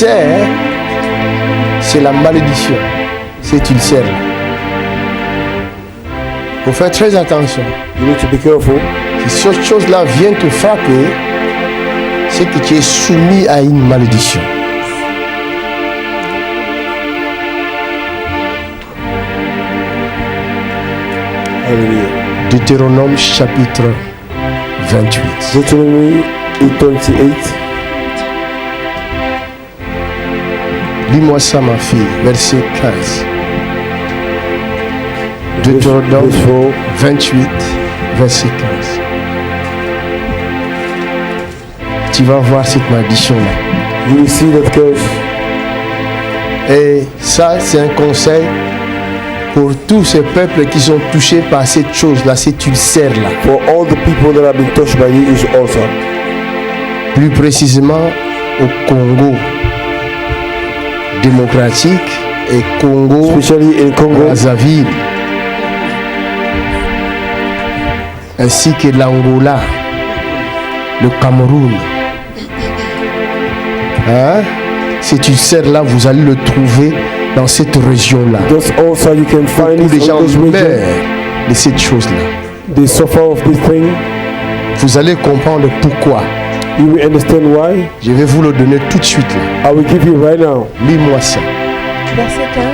ulcère, c'est la malédiction. Cet ulcère. Il faut faire très attention. You need to be careful. Si cette chose-là vient te frapper, c'est que tu es soumis à une malédiction. Hallelujah. Deutéronome chapitre 28. Deuteronomy 28. Lis-moi ça, ma fille, verset 15. Deutéronome 28, verset 15. Tu vas voir cette malédiction-là. You will see that curse. Et ça, c'est un conseil pour tous ces peuples qui sont touchés par cette chose-là, cet ulcère-là. For all the people that have been touched by this ulcer. Plus précisément au Congo démocratique et Congo Especially in Congo. Brazzaville, ainsi que l'Angola, le Cameroun. Hein? Cet ulcère-là, vous allez le trouver dans cette région-là. Those ulcer you can find Beaucoup de it in gens those regions. meurent de cette chose-là. They suffer of this thing. Vous allez comprendre pourquoi. You will understand why. Je vais vous le donner tout de suite là. I will give you right now. Lis-moi ça. Verset 15.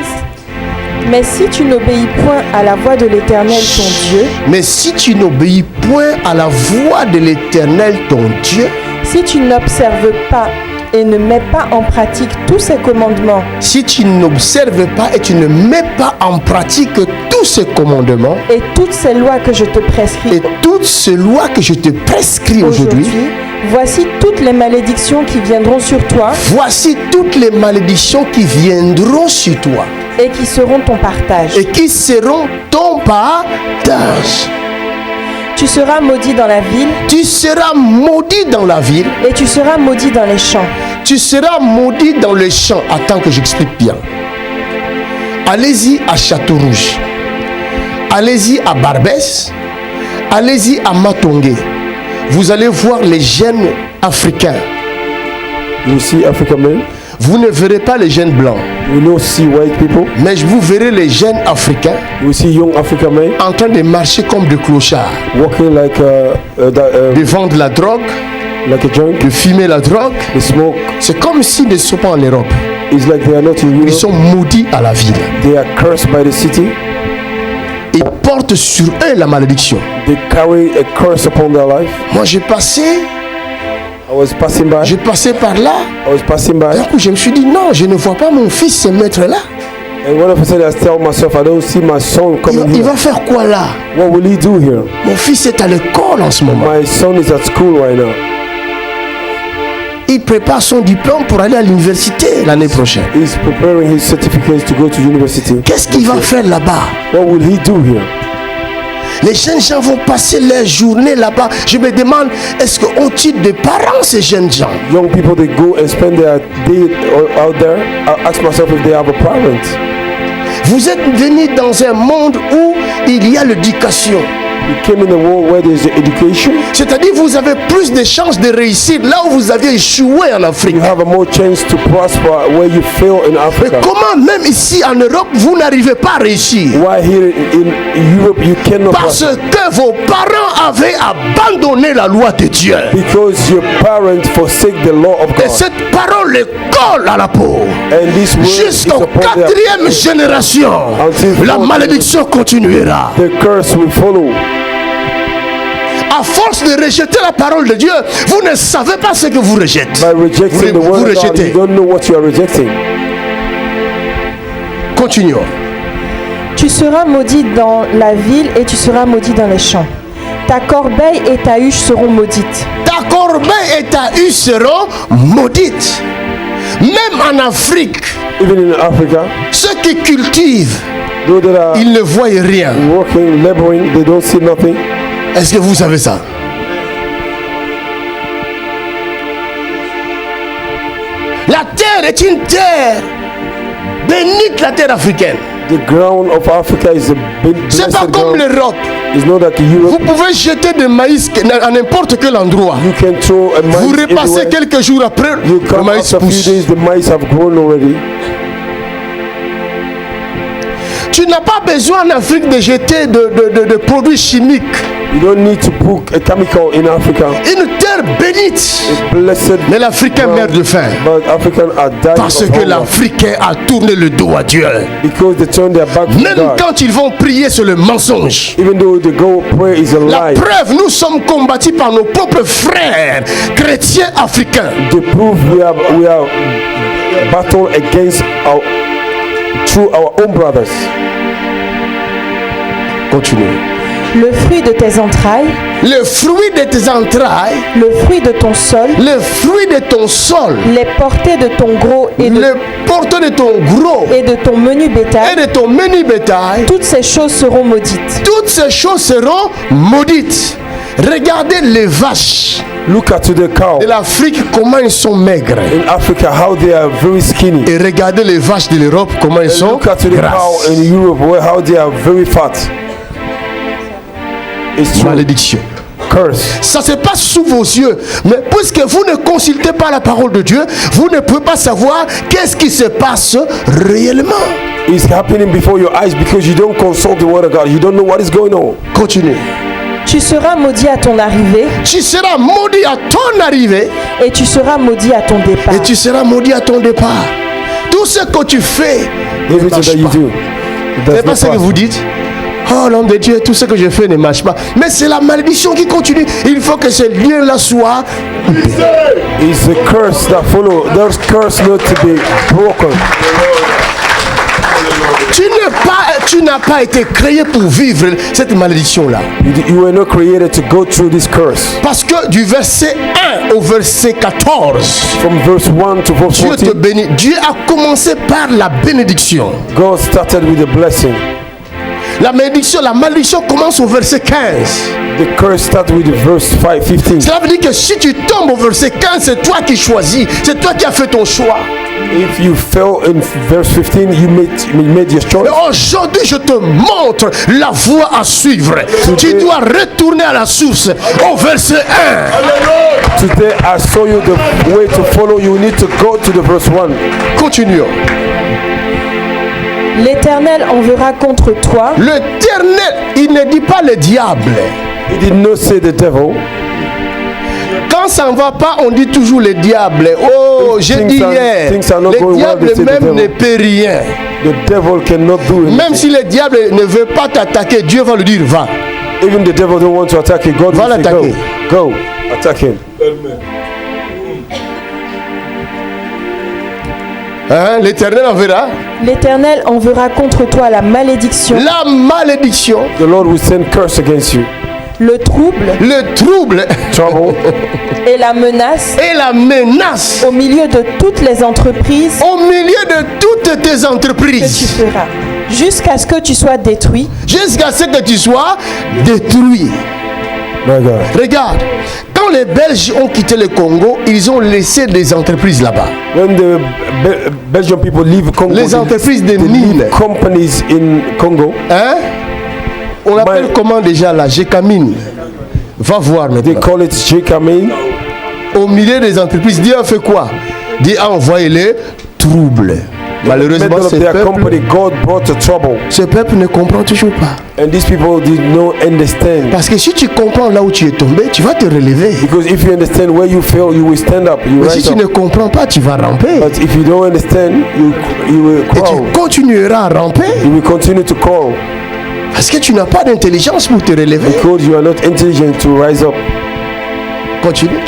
Mais si tu n'obéis point à la voix de l'Éternel ton Dieu, Mais si tu n'obéis point à la voix de l'Éternel ton Dieu, si tu n'observes pas et ne mets pas en pratique tous ses commandements si tu n'observes pas et tu ne mets pas en pratique tous ces commandements et toutes ces lois que je te prescris et toutes ces lois que je te prescris aujourd'hui, voici toutes les malédictions qui viendront sur toi voici toutes les malédictions qui viendront sur toi et qui seront ton partage. et qui seront ton partage. Tu seras maudit dans la ville Tu seras maudit dans la ville, et tu seras maudit dans les champs. tu seras maudit dans les champs. Attends que j'explique bien. Allez-y à Château-Rouge, allez-y à Barbès, allez-y à Matongué. Vous allez voir les jeunes africains. You see African men. Vous ne verrez pas les jeunes blancs, You will not see white people. mais vous verrez les jeunes africains You will see young African men en train de marcher comme des clochards, walking like de vendre la drogue, like a junk. de fumer la drogue. They smoke. C'est comme s'ils ne sont pas en Europe. It's like they are not in Ils Europe. sont maudits à la ville. They are cursed by the city. Ils portent sur eux la malédiction. They carry a curse upon their life. Moi, j'ai passé par là. I was passing by. D'un coup, je me suis dit, non, je ne vois pas mon fils se mettre là. And one of a sudden I tell myself, I don't see my son coming Il here. va faire quoi là? What will he do here? Mon fils est à l'école en ce moment. My son is at school right now. Il prépare son diplôme pour aller à l'université l'année prochaine. He's preparing his certificates to go to university. Qu'est-ce qu'il va faire là-bas? What will he do here? Les jeunes gens vont passer leur journée là-bas. Je me demande, est-ce qu'ont-ils des parents, ces jeunes gens? Young people, they go and spend their day out there. I ask myself if they have a parent. Vous êtes venus dans un monde où il y a l'éducation. You came in a world where there's education. C'est-à-dire vous avez plus de chances de réussir là où vous aviez échoué en Afrique. You have a more chance to prosper where you fail in Mais Africa. comment même ici en Europe, vous n'arrivez pas à réussir? Why here in Europe you cannot Parce prosper? que vos parents avaient abandonné la loi de Dieu. Because your parents forsake the law of Et God. cette parole les colle à la peau. And this word is Jusqu'au upon their 4e génération, Until la malédiction continuera. the curse will follow. À force de rejeter la parole de Dieu, vous ne savez pas ce que vous rejetez. By rejecting the Vous word of God, rejetez. you don't know what you are rejecting. Continuons. Tu seras maudit dans la ville et tu seras maudit dans les champs. Ta corbeille et ta huche seront maudites. Ta corbeille et ta huche seront maudites. Même en Afrique, Even in Africa, ceux qui cultivent, those that are ils ne voient rien. working, laboring, they don't see nothing. Est-ce que vous savez ça? La terre est une terre bénite, la terre africaine. The ground of Africa is a C'est pas blessed comme ground. l'Europe. It's not like Vous Europe. pouvez jeter des maïs à n'importe quel endroit. You can throw a Vous maize repassez everywhere. quelques jours après, You le come maïs after a few pousse. days, the maize have grown already. Tu n'as pas besoin en Afrique de jeter de produits chimiques. You don't need to put a chemical in Africa. Une terre bénite. Blessed. Mais l'Africain meurt de faim. But Africans are dying Parce of que hunger l'Africain a tourné le dos à Dieu. because they turn their back to Même God. quand ils vont prier sur le mensonge. Even though the go pray is a La lie, preuve, nous sommes combattus par nos propres frères chrétiens africains. they prove we are battle against through our own brothers. Continue. Le fruit de tes entrailles, Le fruit de tes entrailles, le fruit de ton sol, le fruit de ton sol, les portées de ton gros le porteur de ton gros et de ton menu et bétail, de ton menu bétail, toutes ces choses seront maudites. toutes ces choses seront maudites. Regardez les vaches Look at the cow de l'Afrique, comment ils sont maigres. in Africa, how they are very skinny. Et regardez les vaches de l'Europe, comment elles sont Look at the cow grasses. in Europe, how they are very fat. It's true. Malédiction. Curse. Ça se passe sous vos yeux. Mais puisque vous ne consultez pas la parole de Dieu, vous ne pouvez pas savoir qu'est-ce qui se passe réellement. It's happening before your eyes because you don't consult the word of God. You don't know what is going on. Continue. Tu seras maudit à ton arrivée Tu seras maudit à ton arrivée et tu seras maudit à ton départ. et tu seras maudit à ton départ. Tout ce que tu fais ne Everything marche that you pas. do. C'est Does pas not ce que pass. vous dites. Oh l'homme de Dieu, tout ce que je fais ne marche pas. Mais c'est la malédiction qui continue. Il faut que ce lien-là soit coupé. It's the curse that follow. Those curse not to be broken. Tu n'as pas été créé pour vivre cette malédiction-là. You were not created to go through this curse. Parce que du verset 1 au verset 14, From verse 1 to verse Dieu te 14, bénit. Dieu a commencé par la bénédiction. God started with a blessing. La malédiction commence au verset 15. The curse started with verse 15. Cela veut dire que si tu tombes au verset 15, c'est toi qui choisis. C'est toi qui as fait ton choix. If you fell in verse 15, you made your choice. Mais aujourd'hui, je te montre la voie à suivre. Tu dois retourner à la source, au verset 1. Today I saw you the way to follow. You need to go to the verse 1. Continuons. L'Éternel enverra contre toi L'Éternel, il ne dit pas le diable. He did not say the devil. Quand ça ne va pas, on dit toujours le diable. Oh, j'ai dit hier, things are not going le well, diable they say the même devil. ne peut rien. The devil cannot do it. Même si le diable ne veut pas t'attaquer, Dieu va lui dire va. Even the devil don't want to attack you. God Va will say l'attaquer. go. Go. Attack him. Hein? L'Éternel enverra L'Éternel enverra contre toi la malédiction, Ah. la malédiction, The Lord will send curse against you. le trouble le trouble Trouble. et la menace et la menace au milieu de toutes les entreprises au milieu de toutes tes que tu entreprises feras, jusqu'à ce que tu sois détruit. jusqu'à ce que tu sois détruit. My God. Regarde, quand les Belges ont quitté le Congo, ils ont laissé des entreprises là-bas. When the Belgian people leave Congo, Les entreprises de they mines. leave companies in Congo. Hein? On l'appelle comment déjà là? Gécamine. Va voir They maintenant. call it Jekamin. Au milieu des entreprises, Dieu a fait quoi? Dieu a envoyé les troubles. Malheureusement, Middle of their company, God brought the trouble, ce peuple ne comprend toujours pas. and these people did not understand. Parce que si tu comprends là où tu es tombé, tu vas te relever. Because if you understand where you fail, you will stand up. You Mais si rise tu ne up. comprends pas, tu vas ramper. But if you don't understand, you will Et crawl. tu continueras à ramper You will continue to crawl parce que tu n'as pas d'intelligence pour te relever. because you are not intelligent to rise up. Continue.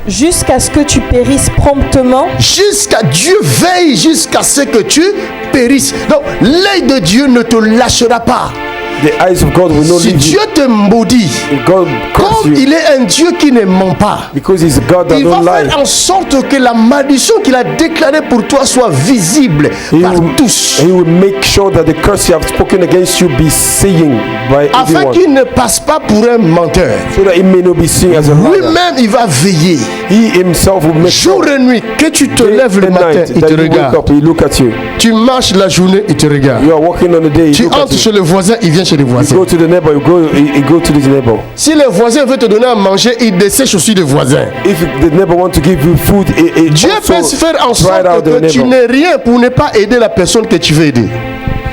Jusqu'à ce que tu périsses promptement, Jusqu'à Dieu veille jusqu'à ce que tu périsses. Donc l'œil de Dieu ne te lâchera pas. The eyes of God will not Si leave Dieu you. te maudit, If God curse comme you, il est un Dieu qui ne ment pas, because He's a God that il va don't lie. faire en sorte que la malédiction qu'il a déclarée pour toi soit visible par tous, He will make sure that the curse you have spoken against you be seen by afin everyone, qu'il ne passe pas pour un menteur. so that it may not be seen as a liar. Lui-même, il va veiller. He himself will make Jour sure et nuit, que tu te day lèves le and matin, night il that te you wake regarde. up, he look at you. Tu marches la journée, il te regarde. You are walking on the day, he Tu look at entres you. chez le voisin, il vient chez le You voisin. go to the neighbor, he go to the neighbor. Si le voisin veut te donner à manger, il dessèche aussi le voisin. If the neighbor want to give you food, it Dieu peut also faire en try it out sorte the que tu neighbor. n'aies rien pour ne pas aider la personne que tu veux aider.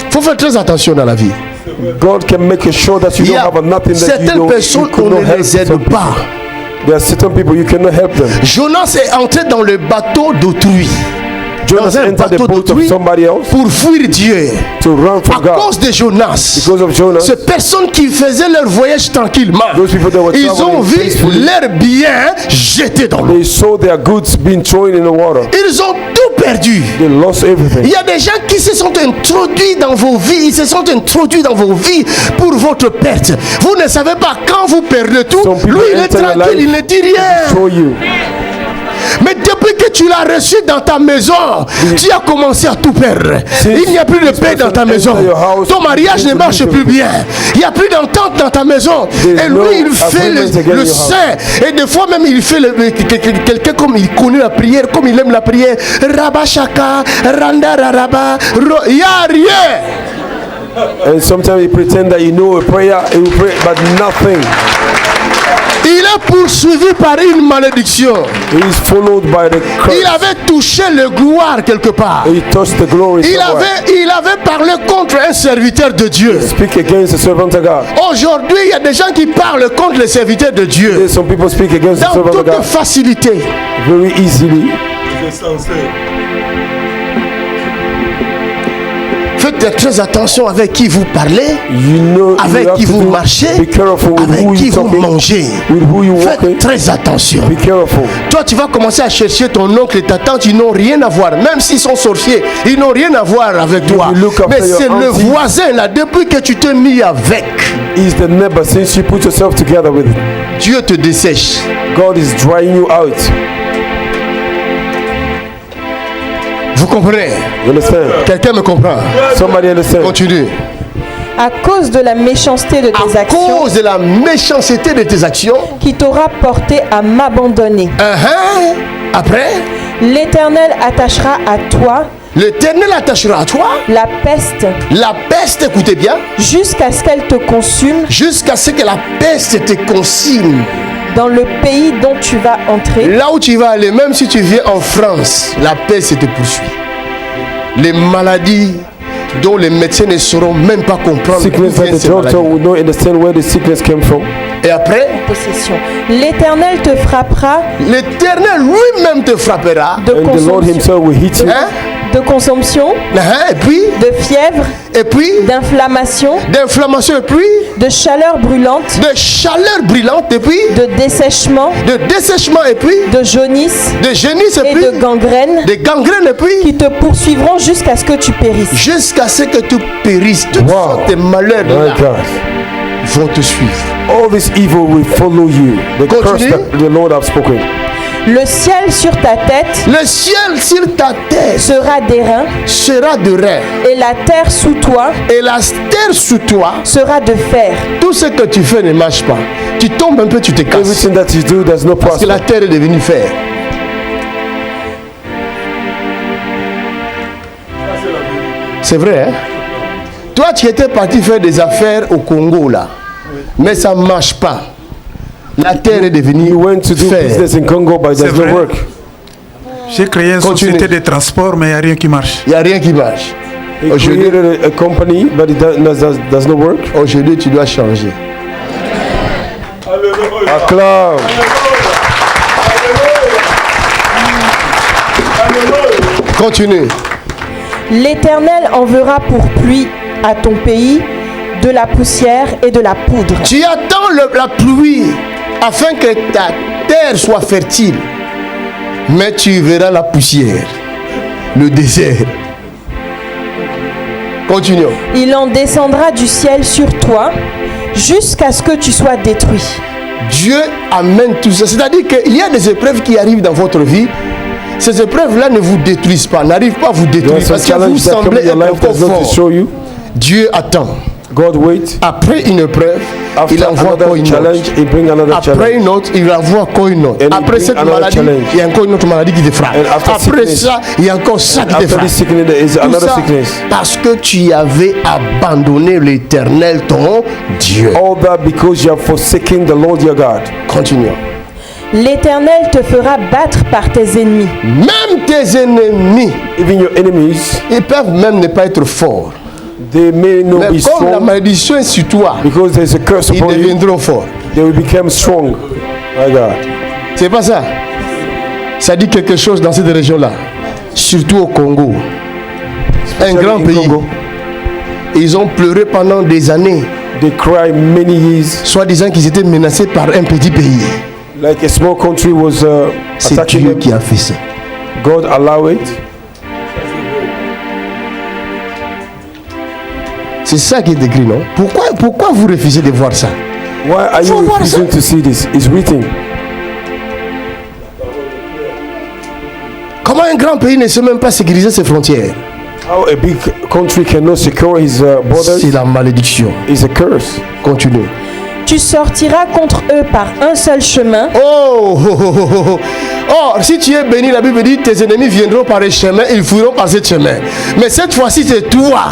Il faut faire très attention dans la vie. God can make sure that you Il y don't a have nothing that you certaines don't. personnes, You on cannot ne help les aide some people. pas. There are certain people you cannot help them. Jonas est entré dans le bateau d'autrui. Jonas Dans un entered the bateau boat of d'autrui somebody else pour fuir Dieu. to run À from God. cause de Jonas, Because of Jonas, ces personnes qui faisaient leur voyage tranquillement, those people that were ils ont traveling vu peacefully, leurs biens jetés dans l'eau. they saw their goods being thrown in the water. Ils ont tout perdu. They lost Il everything. y a des gens qui se sont introduits dans vos vies, ils se sont introduits dans vos vies pour votre perte. Vous ne savez pas quand vous perdez tout. Some people Lui, il est enter your tranquille, life il ne dit rien. Show you. Mais depuis que tu l'as reçu dans ta maison, tu as commencé à tout perdre. Il n'y a plus de paix dans ta maison. Ton mariage ne marche plus bien. Il n'y a plus d'entente dans ta maison. Et lui, il fait le saint. Et des fois même, il fait quelqu'un comme il connaît la prière, comme il aime la prière. Rabba Shaka, Randa Raraba. Il n'y a rien. And sometimes he pretend that you know a prayer, he will pray, but nothing. Il est poursuivi par une malédiction. He is followed by the curse. Il avait touché le gloire quelque part. He touched the glory somewhere. Il avait parlé contre un serviteur de Dieu. Speak against the servant of God. Aujourd'hui, il y a des gens qui parlent contre les serviteurs de Dieu. There's some people speak against the Dans servant of toute God facilité. very easily. Faites très attention avec qui vous parlez, You know, you avec have qui to vous do- marchez, be careful with avec who qui you vous talking, mangez. with who you walking. Faites très attention. Be careful. Toi, tu vas commencer à chercher ton oncle et ta tante, ils n'ont rien à voir. Même s'ils sont sorciers, ils n'ont rien à voir avec toi. you look Mais after your c'est le auntie. voisin là, depuis que tu t'es mis avec, He's the neighbor since you put yourself together with him. Dieu te dessèche. God is drying you out. Vous comprenez? You understand? Quelqu'un me comprend? Somebody understand? Continue. À cause de la méchanceté de tes À actions cause de la méchanceté de tes actions, qui t'aura porté à m'abandonner, après, l'Éternel attachera à toi l'Éternel attachera à toi la peste la peste, écoutez bien, jusqu'à ce qu'elle te consume jusqu'à ce que la peste te consume. dans le pays dont tu vas entrer. Là où tu vas aller, même si tu viens en France, la peste te poursuit. Les maladies dont les médecins ne sauront même pas comprendre d'où Sickness that viennent the ces doctor maladies. will not understand where the sickness came from. Et après, Possession. L'Éternel te frappera l'Éternel lui-même te frappera. de And the Lord consomption, himself will hit you. Hein? de consomption, Et de fièvre, puis, d'inflammation, d'inflammation, et puis, de chaleur brûlante, de chaleur brûlante, et puis, de dessèchement, de dessèchement, et puis, de jaunisse de jaunisse, et et puis, de gangrène de gangrène, et puis, qui te poursuivront jusqu'à ce que tu périsses. jusqu'à ce que tu périsses. Toutes Wow. sortes de malheurs My là God. vont te suivre. All this evil will follow you. The curse Continue. that the Lord have spoken. Le ciel sur ta tête Le ciel sur ta tête sera d'airain sera de rein, et la terre sous toi et la terre sous toi, sera de fer. tout ce que tu fais ne marche pas. Tu tombes un peu, tu te casses. Everything that you do does not Parce que prosper. la terre est devenue fer. C'est vrai, hein? Toi, tu étais parti faire des affaires au Congo, là. Mais ça ne marche pas. La terre est devenue You went to do fer. business in Congo, but there's no vrai. work. J'ai créé une Continue. société de transport, mais il n'y a rien qui marche. Il n'y a rien qui marche. He Aujourd'hui, created a company, but it does not work. aujourd'hui, tu dois changer. Acclaim. Continue. L'Éternel enverra pour pluie à ton pays de la poussière et de la poudre. Tu attends la pluie afin que ta terre soit fertile. Mais tu verras la poussière, le désert. Continuons. Il en descendra du ciel sur toi jusqu'à ce que tu sois détruit. Dieu amène tout ça. C'est-à-dire qu'il y a des épreuves qui arrivent dans votre vie. Ces épreuves-là ne vous détruisent pas, n'arrivent pas à vous There détruire are some parce que vous challenges that come semblez in your être life does encore not fort. destroy you. Dieu attend. God wait. Après une épreuve, After il envoie encore another une challenge, autre. he bring another Après challenge. une autre, il envoie encore une autre. And he Après bring cette another maladie, challenge. il y a encore une autre maladie qui te frappe. And after Après sickness. ça, il y a encore ça qui te After frappe. this sickness, there is Tout another ça sickness. parce que tu avais abandonné l'Éternel, ton Dieu. All that because you have forsaken the Lord your God. Continuons. L'Éternel te fera battre par tes ennemis. Même tes ennemis, Even your enemies, ils peuvent même ne pas être forts. they may not Mais be comme la strong malédiction est sur toi, because there's a curse ils upon you. deviendront forts. They will become strong. My God. C'est pas ça. Ça dit quelque chose dans cette région-là. Surtout au Congo. Un grand in pays. Congo. Ils ont pleuré pendant des années, They cry many years. soi-disant qu'ils étaient menacés par un petit pays. Like a small country was C'est attacking Dieu them. qui a fait ça. God allow it. C'est ça qui est écrit, non? Pourquoi vous refusez de voir ça? Why are Faut you voir refusing ça. to see this? It's written. Comment un grand pays ne sait même pas sécuriser ses frontières? How a big country cannot secure his borders C'est la malédiction. is a curse. Continue. Tu sortiras contre eux par un seul chemin. Oh, oh, oh, oh, oh. Or, si tu es béni, la Bible dit tes ennemis viendront par un chemin, ils fuiront par ce chemin. Mais cette fois-ci, c'est toi.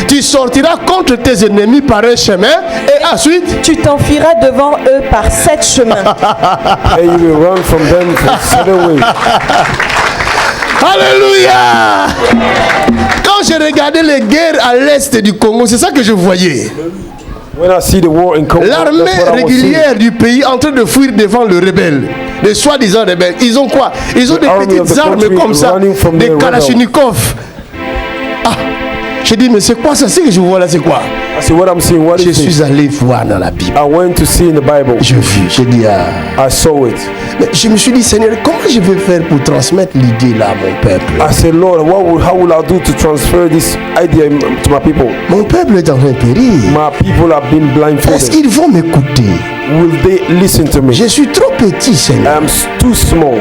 Tu sortiras contre tes ennemis par un chemin et ensuite, Tu t'enfuiras devant eux par 7 chemins. And you will run from them for 7 ways. Alléluia! Quand j'ai regardé les guerres à l'est du Congo, c'est ça que je voyais. When I see the war in Congo, L'armée that's what I was seeing. régulière du pays en train de fuir devant le rebelle. Les soi-disant rebelles. Ils ont quoi? Ils ont The des army of petites the armes country comme ça. running from Des the rebels. kalachnikovs. Ah! J'ai dit, mais c'est quoi ça? Ce que je vois là, c'est quoi? I see what I'm seeing. What Je is suis it? allé voir dans la Bible. I went to see in the Bible. J'ai vu, j'ai dit, ah. I saw it. Mais je me suis dit, Seigneur, comment je vais faire pour transmettre l'idée là à mon peuple? I said, Lord, how will I do to transfer this idea to my people? Mon peuple est en train de périr. My people have been Est-ce blindfolded. qu'ils vont m'écouter? Will they listen to me? Je suis trop petit, Seigneur. I'm too small.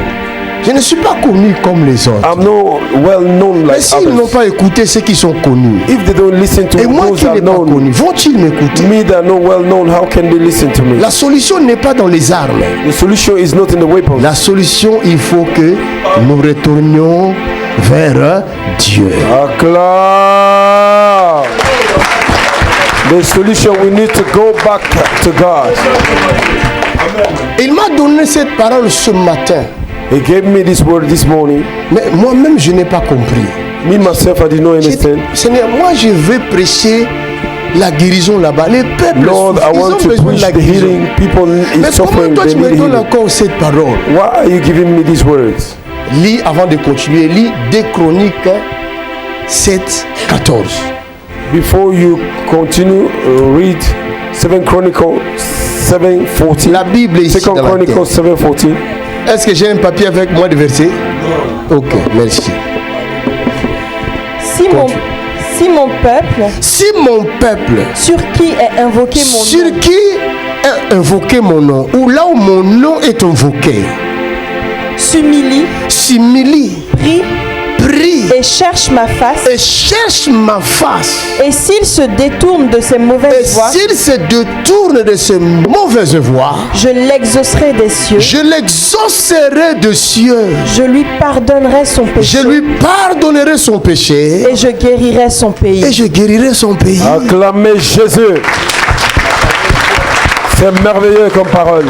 Je ne suis pas connu comme les autres. I'm not well known Mais like s'ils n'ont others. pas écouté ceux qui sont connus, If they don't listen to et moi those qui that n'ai pas know connu, vont-ils m'écouter? me that are not well known, how can they listen to me? La solution n'est pas dans les armes. The solution is not in the weapons. La solution, il faut que nous retournions vers Dieu. Acclaim. The solution, we need to go back to God. Il m'a donné cette parole ce matin, He gave me this word this morning. mais moi-même je n'ai pas compris. Me myself, I did not J'ai dit, understand. Seigneur, moi je veux prêcher la guérison là-bas. Les peuples Lord, souffrent, I ils want ont to besoin de preach la the guérison. healing. People Mais is comment suffering. toi They tu me need donnes healing. encore cette parole? Why are you giving me these words? Lis avant de continuer, lis 2 Chroniques 7, 14. Before you continue, read 2 Chronicles 7:14. La Bible est ici 2 dans la Chronicles tête. 7:14. Est-ce que j'ai un papier avec moi de verset? Ok, merci. Si mon peuple, Si mon peuple, sur qui est invoqué mon sur nom, qui est invoqué mon nom, ou là où mon nom est invoqué, s'humilie, s'humilie, prie prie et cherche ma face, et cherche ma face, et s'il se détourne de ses et mauvaises voies, s'il se détourne de ses mauvaises voies, je l'exaucerai des cieux, je l'exaucerai de cieux, je lui pardonnerai son péché, je lui pardonnerai son péché, et je guérirai son pays. et je guérirai son pays. Acclamez Jésus. C'est merveilleux comme parole.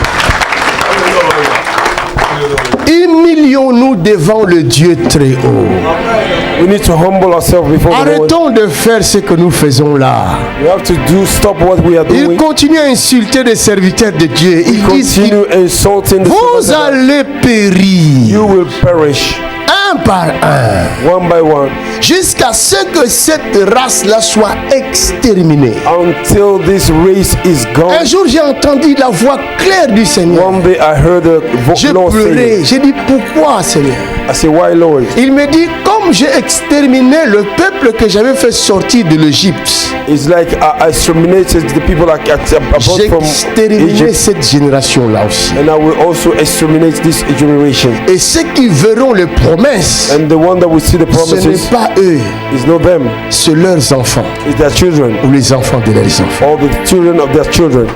Humilions-nous devant le Dieu très haut. We need to humble ourselves before the Lord. Arrêtons de faire ce que nous faisons là. We have to stop what we are Il doing. continue à insulter les serviteurs de Dieu. Il dit Continue insulting the vous servants of God. allez périr You will perish un par un one by one jusqu'à ce que cette race-là soit exterminée. until this race is Un gone. jour, j'ai entendu la voix claire du Seigneur. One day I heard the J'ai Lord pleuré. saying, J'ai dit pourquoi, Seigneur? I said, why Lord? Il me dit comme j'ai exterminé le peuple que j'avais fait sortir de l'Égypte, It's like I exterminated the people I brought j'ai from exterminé Egypt, cette génération-là aussi. and I will also exterminate this generation. Et ceux qui verront le promesses, And the one that will see the ce n'est promises pas eux, is not them, c'est leurs enfants it's their children ou les enfants de leurs enfants. or the children of their children.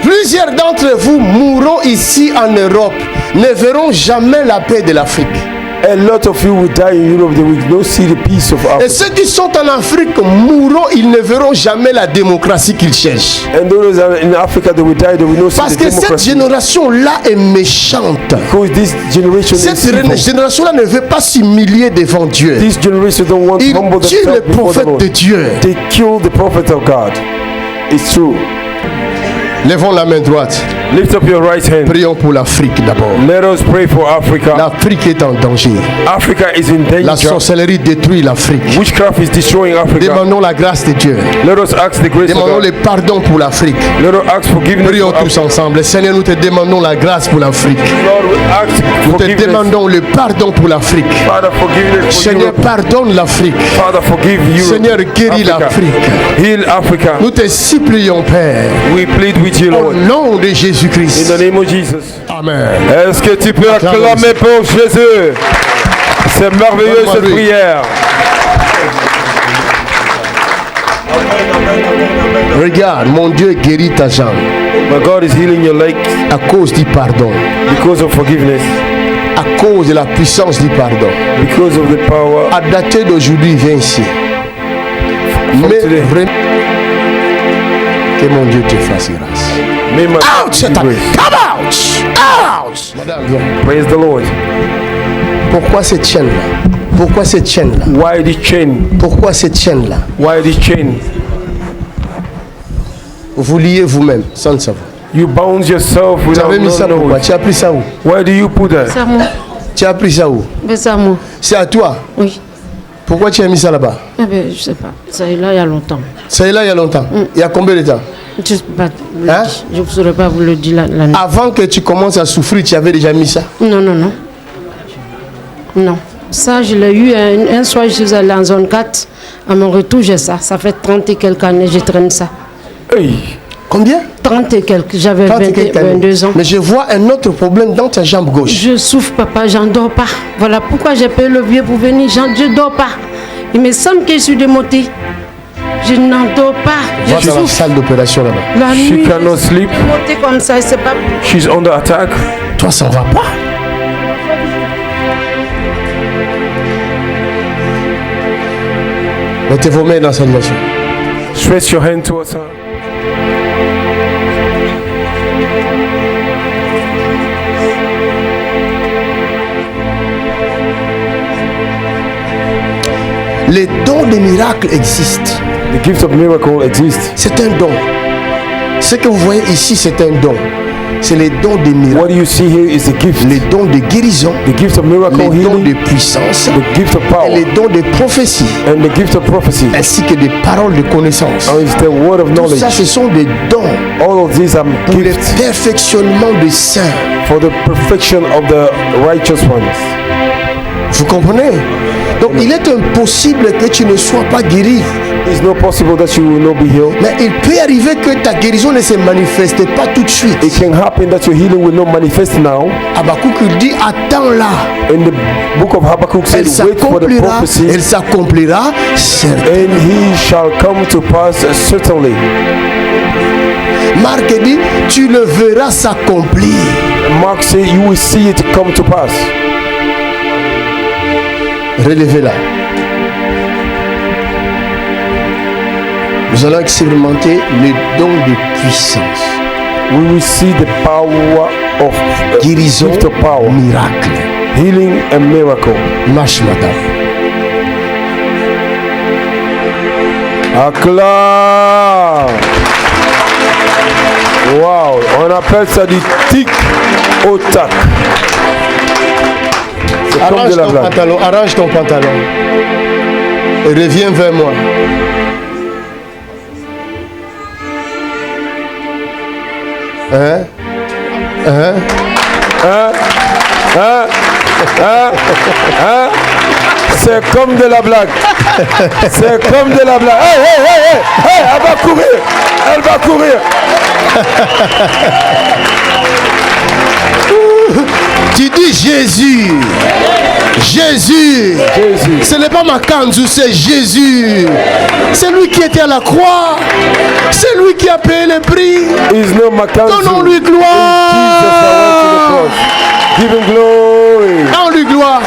Plusieurs d'entre vous mourront ici en Europe, ne verront jamais la paix de l'Afrique. A lot of you will die in Europe, they will not see the peace of Et Africa. ceux qui sont en Afrique mourront, ils ne verront jamais la démocratie qu'ils cherchent. And those that are in Africa, they will die, they will not see Parce the que cette democracy. génération-là est méchante. Because this generation is Cette evil. génération-là ne veut pas s'humilier devant Dieu. This generation don't want to Ils humble tuent les themselves before the prophètes de Lord. Dieu. They kill the prophet of God. It's true. Levons la main droite. Lift up your right hand. Prions pour l'Afrique d'abord. Let us pray for Africa. L'Afrique est en danger. Africa is in La danger. sorcellerie détruit l'Afrique. Witchcraft is destroying Africa. Demandons la grâce de Dieu. Let us ask the grace of Demandons le God. pardon pour l'Afrique. Let us ask forgiveness Prions for tous Africa. ensemble. Seigneur, nous te demandons la grâce pour l'Afrique. Lord, we ask Nous te forgiveness. demandons le pardon pour l'Afrique. Father, forgiveness for Seigneur, Europe. pardonne l'Afrique. Father, forgive you. Seigneur, guéris l'Afrique. Heal Africa. Nous te supplions, Père, We plead with you, au Lord. nom de In Jésus-Christ. the name of Jesus. Amen. Est-ce que tu peux acclamer pour Jésus? C'est merveilleux Donne-moi cette lui. prière. Regarde, mon Dieu guérit ta jambe My God is healing your legs à cause du pardon, because of forgiveness, à cause de la puissance du pardon. because of the power. À dater d'aujourd'hui, viens ici. Mais today. vraiment, que mon Dieu te fasse grâce. May my God Ouch! give you grace. Come out! Ouch! Madame, viens. Praise the Lord. Pourquoi cette chaîne-là? Pourquoi cette chaîne-là? Why this chain? Pourquoi cette chaîne-là? Why this chain? Vous liez vous-même sans le savoir. You bound yourself Tu without avais mis ça knowing. pourquoi? Tu as pris ça où? Why do you put that? C'est à moi. Tu as pris ça où? Ben, c'est à moi. C'est à toi. Oui. Pourquoi tu as mis ça là-bas? Eh ben, je sais pas. Ça est là il y a longtemps. Ça est là il y a longtemps. Il y a combien de temps? Je sais pas. vous le Hein? dire. Je ne saurais pas vous le dire la nuit. Avant que tu commences à souffrir, tu avais déjà mis ça? Non, non, non. Non. Ça, je l'ai eu un soir, je suis allée en zone 4. À mon retour, j'ai ça. Ça fait 30 et quelques années, je traîne ça. Hey, Combien? 30 et quelques. J'avais 30 et quelques années. 22 ans. Mais je vois un autre problème dans ta jambe gauche. Je souffre, papa, j'en dors pas. Voilà pourquoi j'ai payé le vieux pour venir. Je ne dors pas. Il me semble que je suis démontée. Je n'en dors pas. Va Je dans la souffre. salle d'opération là-bas. La she nuit, cannot je suis sleep. démontée comme ça. C'est pas... She's under attack. Toi, ça ne va pas. Mettez vos mains dans cette nation. Stretch your hand towards her. Les dons des miracles existent. The gift of miracle exists. C'est un don. Ce que vous voyez ici, c'est un don. C'est les dons des miracles. What do you see here is the gift. Les dons de guérison, The gift of miracle les dons healing, de puissance, the gift of et power, les dons de prophétie, and the gift of prophecy. ainsi que des paroles de connaissance. And it's the word of Tout ça, knowledge. ce sont des dons All of these are pour le gifts perfectionnement des saints. for the perfection of the righteous ones. Vous comprenez? Donc, il est impossible que tu ne sois pas guéri. It's not possible that you will not be healed. Mais il peut arriver que ta guérison ne se manifeste pas tout de suite. It can happen that your healing will not manifest now. Habakkuk il dit, attends-la. In the book of Habakkuk Elle says, wait for the s'accomplira. prophecy, Elle s'accomplira. Certes. and he shall come to pass certainly. Marc dit, tu le verras s'accomplir. Mark said, you will see it come to pass. Relevez-la. Nous allons expérimenter le don de puissance. We will see the power of Guérison, gift of power, miracle. healing and miracle. Marche, madame. Acclame. Wow, on appelle ça du tic au tac. C'est comme Arrange de la ton blague. pantalon, arrange ton pantalon. Et reviens vers moi. Hein? Hein? C'est comme de la blague. C'est comme de la blague. Hey, hey, hey, hey, hey, elle va courir. Elle va courir. Tu dis Jésus. Jésus. Jésus. Ce n'est pas ma kanzu, c'est Jésus. C'est lui qui était à la croix. C'est lui qui a payé le prix. Is no Mackenzie. Donnons-lui gloire. Give him glory. Donnons-lui gloire.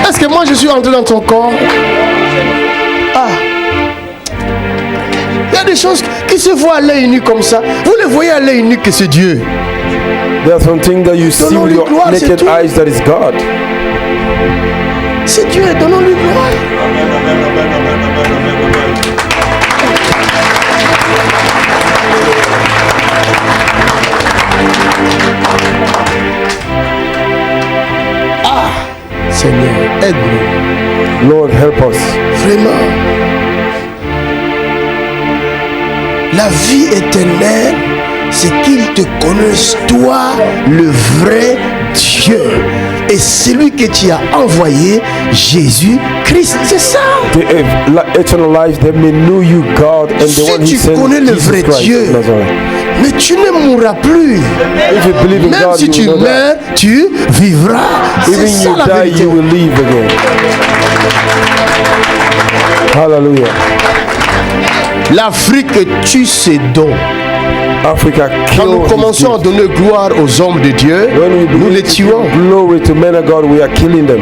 Est-ce que moi je suis entré dans ton corps? Ah. Il y a des choses qui se voient à l'œil nu comme ça. Vous les voyez à l'œil nu que c'est Dieu. There's something that you see with your naked eyes that is God. C'est Dieu, donnons-lui gloire. Ah, Seigneur, aide-nous. Lord, help us. Vraiment. La vie éternelle, c'est qu'ils te connaissent, toi, le vrai Dieu. Et celui que tu as envoyé, Jésus-Christ. C'est ça. The eternal life, that may know you, God, and the one Si He tu sent, connais le Jesus vrai Christ. Dieu, Nazareth. mais tu ne mourras plus. If you believe in Même God, si you tu will know that. meurs, tu vivras. C'est Even ça you la die, vérité. you will live again. Hallelujah. L'Afrique tue ses dons. Africa Quand nous killed His commençons à gifts. donner gloire aux hommes de Dieu, When we nous les begin to tuons. give glory to men of God, we are killing them.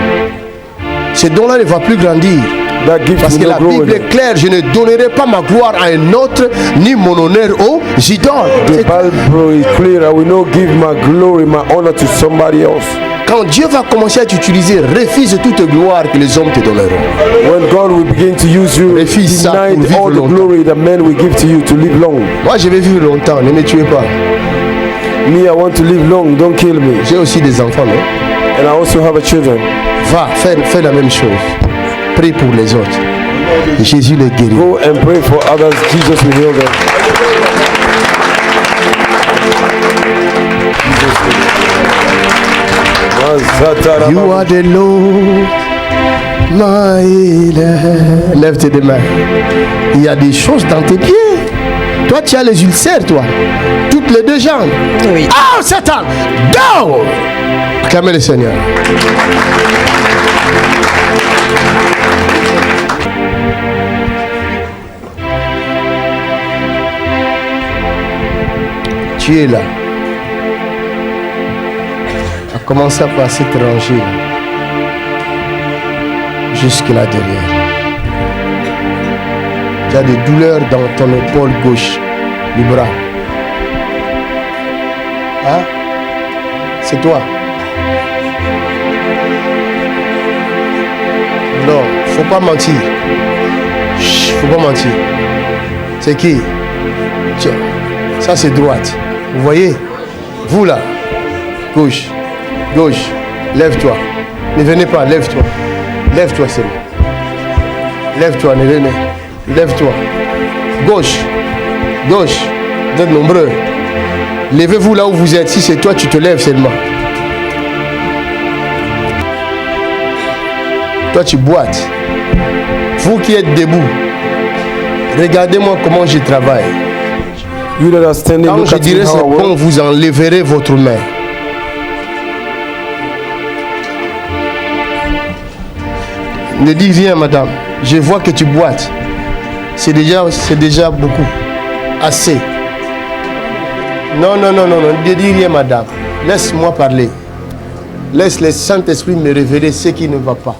Ces dons-là ne vont plus grandir. That gift Parce will que not la grow in Bible them. est claire, je ne donnerai pas ma gloire à un autre, ni mon honneur aux idoles. The Bible is clear. I will not give my glory, my honor to somebody else. Quand Dieu va commencer à t'utiliser, refuse toute gloire que les hommes te donneront. When God will begin to use you, Refuse ça deny pour vivre all the longtemps. glory that men will give to you to live long. Moi, je vais vivre longtemps, ne me tuez pas. Me, I want to live long. Don't kill me. J'ai aussi des enfants, non? And I also have a children. Va, fais la même chose. Prie pour les autres. Et Jésus les guérit. Go and pray for others. Jesus will heal them. You are the Lord, my healer. Lève tes deux mains. Il y a des choses dans tes pieds. Toi, tu as les ulcères, toi. Toutes les deux jambes. Oui. Oh, Satan, go! Acclamez le Seigneur. Tu es là. A commencer par cette rangée jusque là derrière. Tu as des douleurs dans ton épaule gauche, du bras. Hein? C'est toi. Non, faut pas mentir. Chut, faut pas mentir. C'est qui? Tiens, ça c'est droite. Vous voyez? Vous là, gauche. Gauche, lève-toi. Ne venez pas, lève-toi. Lève-toi, c'est bon. Lève-toi, ne venez. Lève-toi. Gauche. Gauche. Vous êtes nombreux. Levez-vous là où vous êtes. Si c'est toi, tu te lèves seulement. Toi, tu boites. Vous qui êtes debout, regardez-moi comment je travaille. You that are standing, Quand look je at me dirai c'est how I bon, work. vous enlèverez votre main. Ne dis rien, madame. Je vois que tu boites. C'est déjà beaucoup. Assez. Non, non, non, non, non. Ne dis rien, madame. Laisse-moi parler. Laisse le Saint-Esprit me révéler ce qui ne va pas.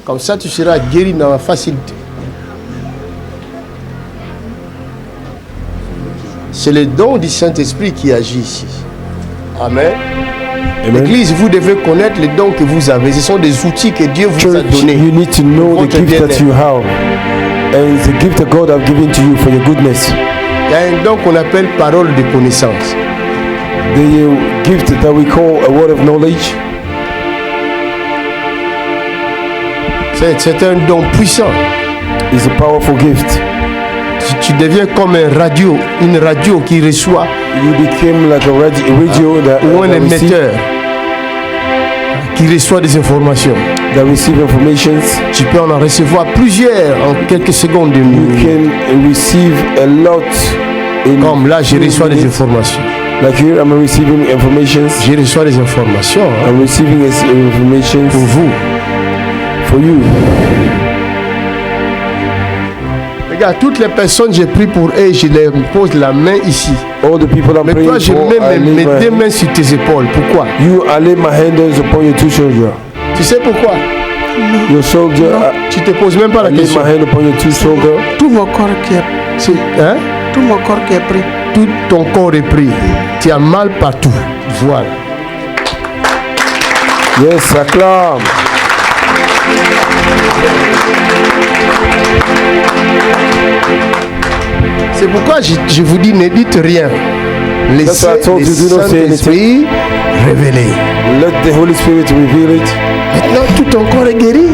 Comme ça, tu seras guéri dans la facilité. C'est le don du Saint-Esprit qui agit ici. Amen. L'église, vous devez connaître les dons que vous avez. Ce sont des outils que Dieu vous a Church, donnés. you need to know Pour the votre gift that bien-être. you have. And it's the gift that God has given to you for your goodness. Il y a un don qu'on appelle parole de connaissance. The gift that we call a word of knowledge. C'est un don puissant. Is a powerful gift. Tu deviens comme une radio qui reçoit You became like a radio that ou un that receive- émetteur qui reçoit des informations. that receive informations. Tu peux en recevoir plusieurs en quelques secondes. You can receive a lot in Comme là, je few reçois des minutes. informations. Like here, I'm receiving informations. Je reçois des informations hein, I'm receiving information pour vous. for you. Regarde, toutes les personnes, j'ai pris pour eux, je les pose la main ici. All the people I'm Mais praying toi, je for, mets I lay mes deux my, mains sur tes épaules. Pourquoi? you, I lay my hands upon your two shoulders. Tu sais pourquoi? Your shoulder, Tu te poses même pas I la lay question. my hand upon your two shoulders. Tout mon corps qui est, Hein? tout mon corps qui est pris. Tout ton corps est pris. Tu as mal partout. Voilà. Yes, acclame. C'est pourquoi je vous dis, ne dites rien. Laissez That's why I told le you, do not say Saint-Esprit révéler. Let the Holy Spirit reveal it. Maintenant, tout ton corps est guéri.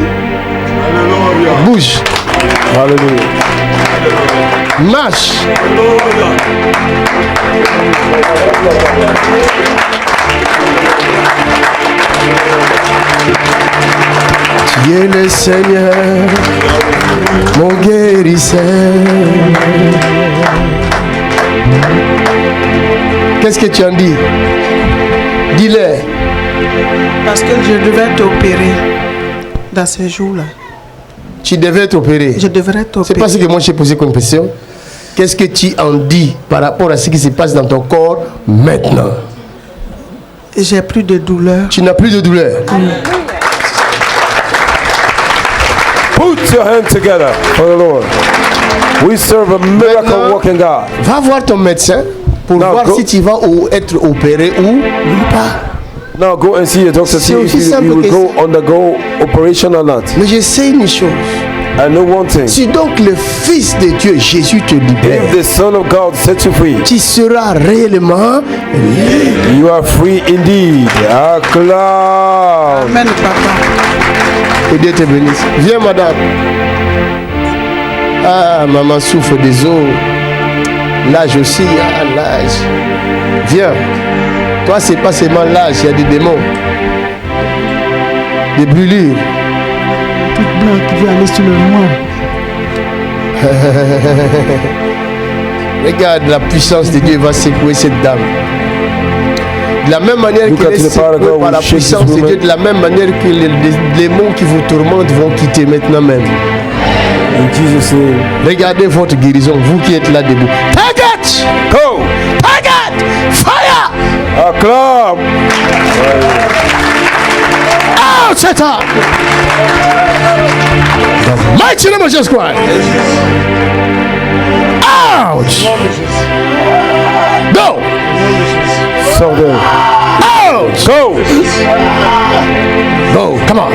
Bouge. Hallelujah. Marche. Tu es le Seigneur, mon guérisseur. Qu'est-ce que tu en dis? Dis-le. Parce que je devais t'opérer dans ces jours-là. Tu devais t'opérer. Je devrais C'est t'opérer. pas ce que moi j'ai posé comme question. Qu'est-ce que tu en dis par rapport à ce qui se passe dans ton corps maintenant? J'ai plus de douleur. Tu n'as plus de douleur. Put your hands together for the Lord. We serve a miracle Maintenant, working God. Va voir ton médecin pour Non, voir go- si tu vas être opéré ou pas. Now go and see your doctor, see C'est if aussi you simple will que go undergo operation or not. Mais je sais une chose. I know one thing. Si donc le Fils de Dieu, Jésus, te libère, If the Son of God sets you free, tu seras réellement libre. you are free indeed. Acclame. Amen, papa. Que Dieu te bénisse. Viens, madame. Ah, maman souffre des os. L'âge aussi, ah, l'âge. Viens. Toi, c'est pas seulement l'âge, il y a des démons. Des brûlures. Toute blanc qui veut aller sur le noir. Regarde, la puissance de Dieu va secouer cette dame. De la même manière Look qu'elle at est the power of secouée God par la will shake puissance this de woman. Dieu, de la même manière que les démons qui vous tourmentent vont quitter maintenant même. In Jesus' name. Regardez votre guérison, vous qui êtes là debout. Target! Go. Target! Fire! Acclame. Out, Satan! The mighty name of Jesus Christ. Out! Go! So there. Out! Go. Go! Come on!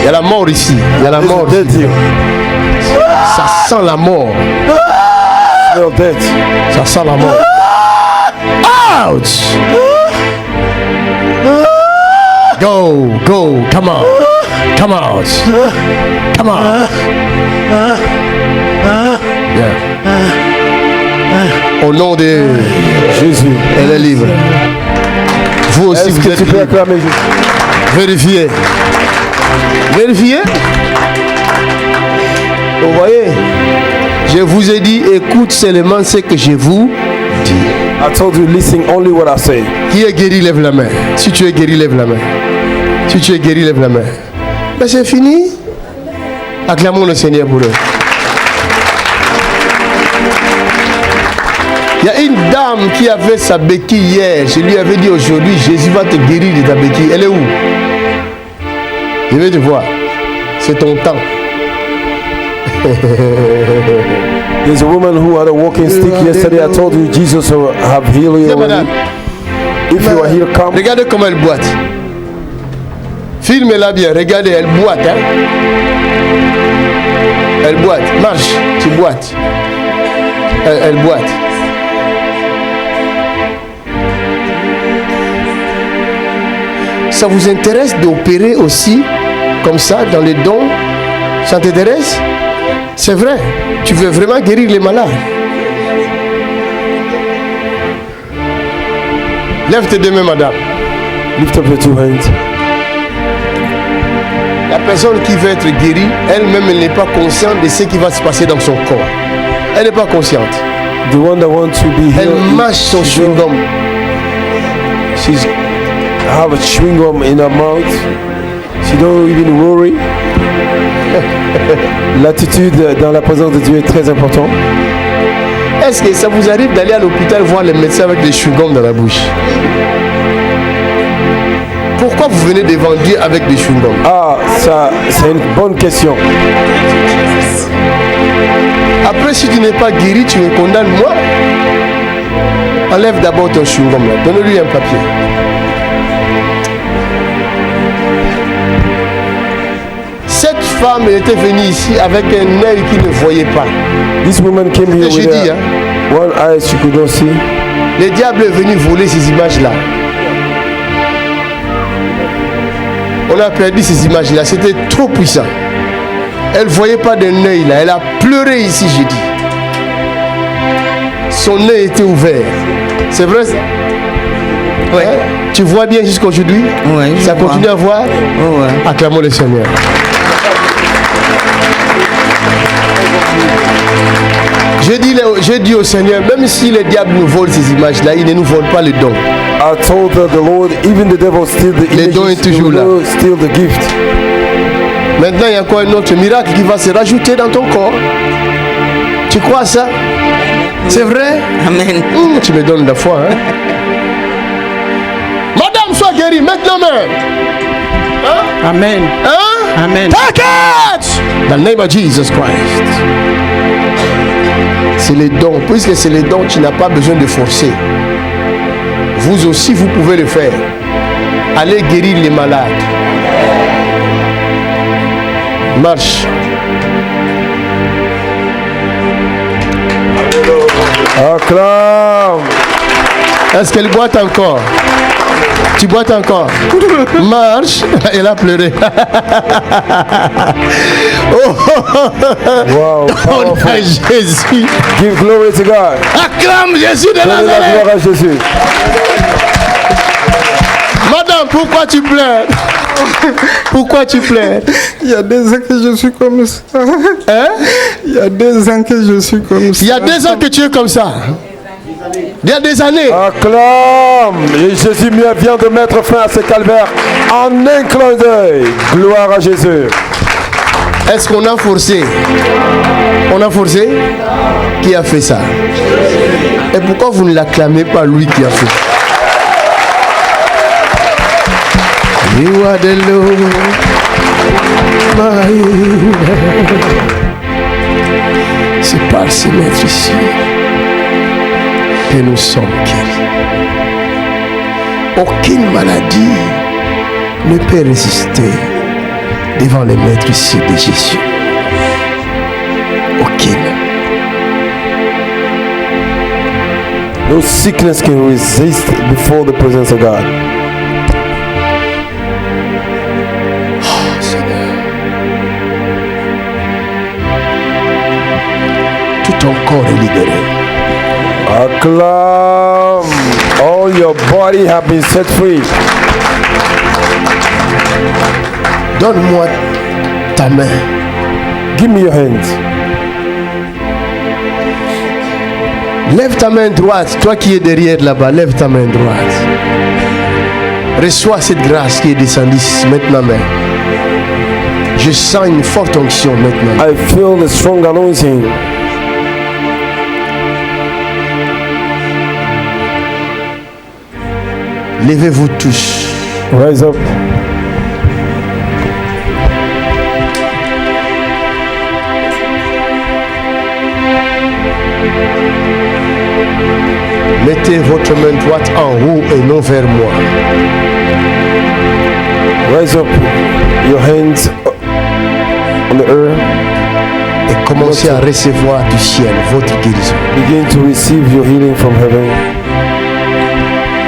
Il y a la mort ici. Il y a la mort. Dead here. Ça sent la mort. Smell dead. Ça sent la mort. Out! Go! Go! Come on! Come out! Come on! Yeah. Au nom de Jésus. elle est libre. Vous aussi, Est-ce vous que êtes tu peux libre. acclamer Jésus? Vérifiez. Vérifiez. Vous voyez, je vous ai dit, écoute seulement ce que je vous dis. I told you, listen only what I say. Qui est guéri, lève la main. Si tu es guéri, lève la main. Si tu es guéri, lève la main. Mais c'est fini. Acclamons le Seigneur pour eux. Il y a une dame qui avait sa béquille hier. Je lui avais dit aujourd'hui, Jésus va te guérir de ta béquille. Elle est où? Je vais te voir. C'est ton temps. There's a woman who had a walking stick yesterday. I told you, Jesus have healed you Viens, madame. already. If you are here, come. Regardez comment elle boite. Filmez-la bien. Regardez, elle boite. Hein? Elle boite. Marche, tu boites. Elle boite. Ça vous intéresse d'opérer aussi comme ça dans les dons? Ça t'intéresse? C'est vrai. Tu veux vraiment guérir les malades? Lève tes deux mains, madame. Lift up your two hands. La personne qui veut être guérie, elle-même, elle n'est pas consciente de ce qui va se passer dans son corps. Elle n'est pas consciente. The one that wants to be Elle healed, mâche son chewing-gum. she's have a chewing gum in her mouth. She don't even worry. L'attitude dans la présence de Dieu est très importante. Est-ce que ça vous arrive d'aller à l'hôpital voir les médecins avec des chewing-gums dans la bouche? Pourquoi vous venez devant Dieu avec des chewing-gums? Ah, ça, c'est une bonne question. Après, si tu n'es pas guéri, tu me condamnes moi. Enlève d'abord ton chewing-gum là. Donne-lui un papier. Cette femme elle était venue ici avec un œil qui ne voyait pas. This woman came here J'ai with dit, one eye she could not see. Le diable est venu voler ces images-là. On a perdu ces images-là. C'était trop puissant. Elle ne voyait pas d'un œil là. Elle a pleuré ici, j'ai dit. Son œil était ouvert. C'est vrai ça? Ouais. Hein? Tu vois bien jusqu'aujourd'hui? Ouais, je Ça vois. continue à voir? Ouais. Acclamons le Seigneur. J'ai dit au Seigneur, même si le diable nous vole ces images-là, il ne nous vole pas le don. I told the Lord, even the devil steal the Le don est images, toujours he là. will not steal the gift. Maintenant, il y a encore un autre miracle qui va se rajouter dans ton corps. Tu crois ça? C'est vrai? Amen. Tu me donnes la foi, hein? Madame, sois guérie maintenant même. Hein? Amen. Hein? Amen. Take it! Dans le nom de Jesus Christ. C'est les dons. Puisque c'est les dons, tu n'as pas besoin de forcer. Vous aussi, vous pouvez le faire. Allez guérir les malades. Marche. Acclame. Est-ce qu'elle boite encore? Tu boites encore? Marche. Elle a pleuré. Oh, Wow. on Powerful. a Jésus. Give glory to God. Acclame Jésus de Donnez la Nazareth. gloire à Jésus. Madame, pourquoi tu pleures? Pourquoi tu pleures? Il y a 2 ans que je suis comme ça. Hein? Il y a 2 ans que je suis comme ça. Il y a 2 ans que tu es comme ça. Il y a des années. Acclame. Et Jésus vient de mettre fin à ce calvaire en un clin d'œil. Gloire à Jésus. Est-ce qu'on a forcé? On a forcé? Qui a fait ça? Et pourquoi vous ne l'acclamez pas lui qui a fait? You are the Lord, my healer. C'est par ce maître ici que nous sommes guéris. Aucune maladie ne peut résister devant les maîtres ici de Jésus. Aucune. No sickness can resist before the presence of God. Oh, Seigneur. Tout ton corps est libéré. Acclame. All your body have been set free. Donne-moi ta main. Give me your hands. Lève ta main droite, toi qui es derrière là-bas, lève ta main droite. Reçois cette grâce qui est descendue maintenant même. Je sens une forte onction maintenant. I feel the strong anointing. Levez-vous tous. Rise up. Mettez votre main droite en haut et non vers moi. Rise up. Your hands on the earth. Et commencez à recevoir du ciel votre guérison. Begin to receive your healing from heaven.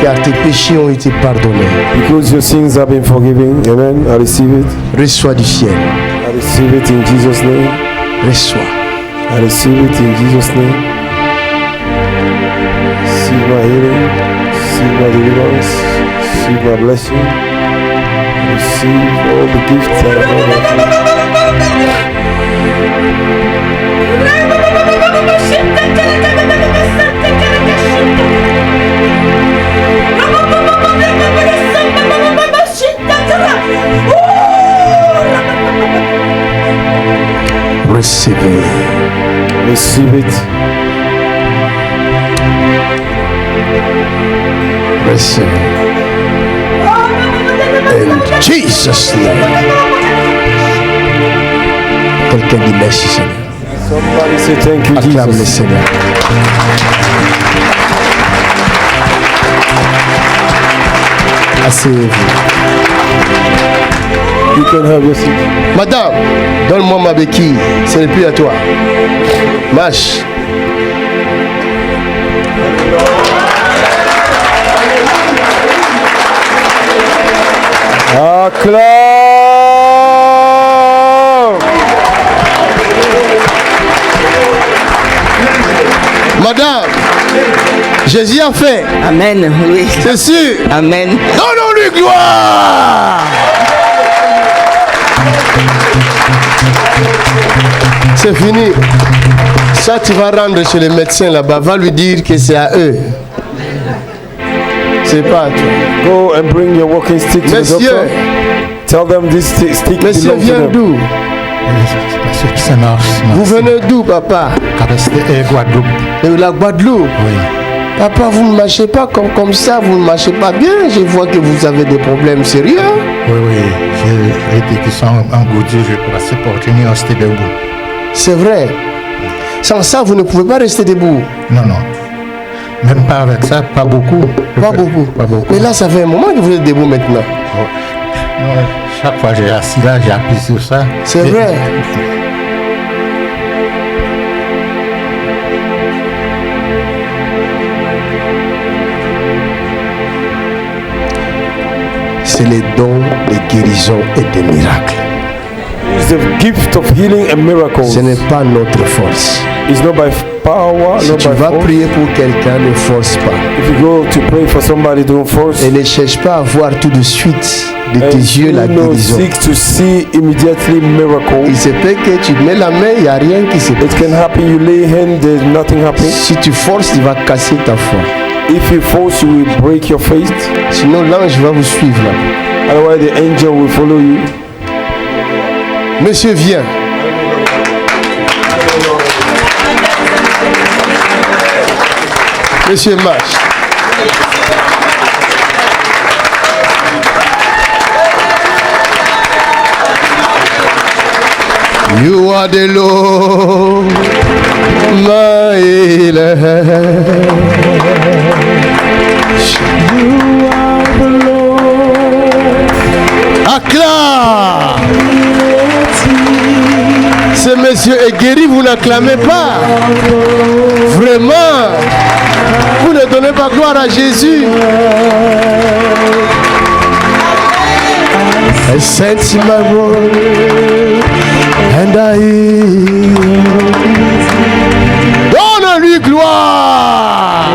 Car tes péchés ont été pardonnés. Because your sins have been forgiven. Amen. I receive it. Reçois du ciel. I receive it in Jesus' name. Reçois. I receive it in Jesus' name. Receive my healing. Receive my deliverance. Receive my blessing. receive all the gifts and all Recevez. receive it. Recevez. In Jesus' name. Quelqu'un dit merci Seigneur. Somebody say thank you, Acclame le Jesus. Seigneur. Asseyez-vous. You can have your seat. Madame, donne-moi ma béquille. Ce n'est plus à toi. Marche. Acclame. Madame, Jésus a fait. Amen, oui. C'est sûr. Amen. Donnons-lui gloire. C'est fini. Ça, tu vas rendre chez les médecins là-bas. Va lui dire que c'est à eux. C'est pas à toi. Go and bring your walking stick to the Monsieur, doctor. Tell them this stick monsieur belongs to vient them. d'où? Ça marche. Vous venez d'où, papa? Guadeloupe. De la Guadeloupe. Oui. Papa, vous ne marchez pas comme ça, vous ne marchez pas bien. Je vois que vous avez des problèmes sérieux. Oui, oui. J'ai été qui sont engourdis, je peux pas supporter ni rester debout. C'est vrai. Sans ça, vous ne pouvez pas rester debout. Non, non. Même pas avec ça, pas beaucoup. Pas beaucoup. Pas beaucoup. Mais là, ça fait un moment que vous êtes debout maintenant. Ouais. Chaque fois que j'ai assis là, j'ai appuyé sur ça. C'est Et- vrai. C'est les dons de guérison et de miracles. It's the gift of healing and miracles. Ce n'est pas notre force. It's not by power, Si not tu by vas force. prier pour quelqu'un, ne force pas. If you go to pray for somebody, don't force. Et ne cherche pas à voir tout de suite de tes yeux la do not guérison. seek to see immediately Il miracles. se peut que tu mets la main, il n'y a rien qui se passe. It can happen. You lay hand, there's nothing happening. Si tu forces, tu vas casser ta foi. If you force, you will break your faith. Sinon, l'ange va vous suivre là. Otherwise, the angel will follow you. Monsieur, viens. Monsieur, marche. You are the Lord, my healer. You are the Lord. Acclame. Ce monsieur est guéri, vous n'acclamez pas. Vraiment. Vous ne donnez pas gloire à Jésus. I sense my word and I donne-lui gloire.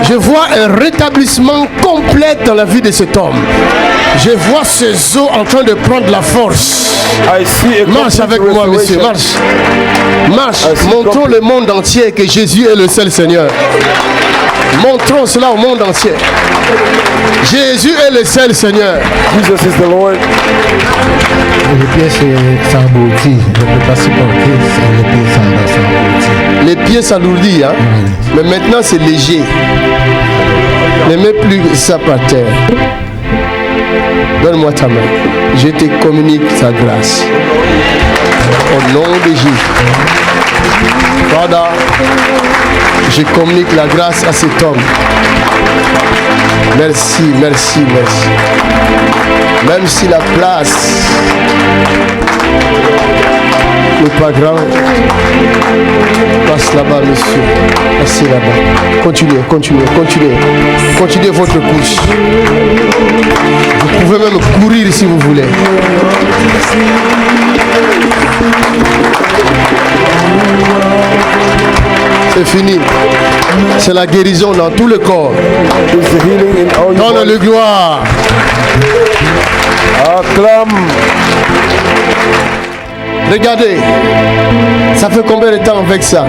Je vois un rétablissement complet dans la vie de cet homme. Je vois ses os en train de prendre la force. I see a Marche complete avec moi, monsieur, restoration. marche. Marche. Montrons le monde entier que Jésus est le seul Seigneur. Montrons cela au monde entier. Jésus est le seul Seigneur. Jesus is the Lord. Les pieds sont engloutis. Je ne peux pas supporter. Les pieds sont engloutis. Les pieds s'alourdissent, hein? Mais maintenant c'est léger. Ne mets plus ça par terre. Donne-moi ta main. Je te communique sa grâce. Au nom de Jésus. Father, je communique la grâce à cet homme. Merci, merci, merci. Même si la place n'est pas grande, passe là-bas, monsieur. Passez là-bas. Continuez, continuez, continuez. Continuez votre course. Vous pouvez même courir si vous voulez. C'est fini. C'est la guérison dans tout le corps. It's the healing in all your Donne-le body. gloire. Acclame. Regardez. Ça fait combien de temps avec ça?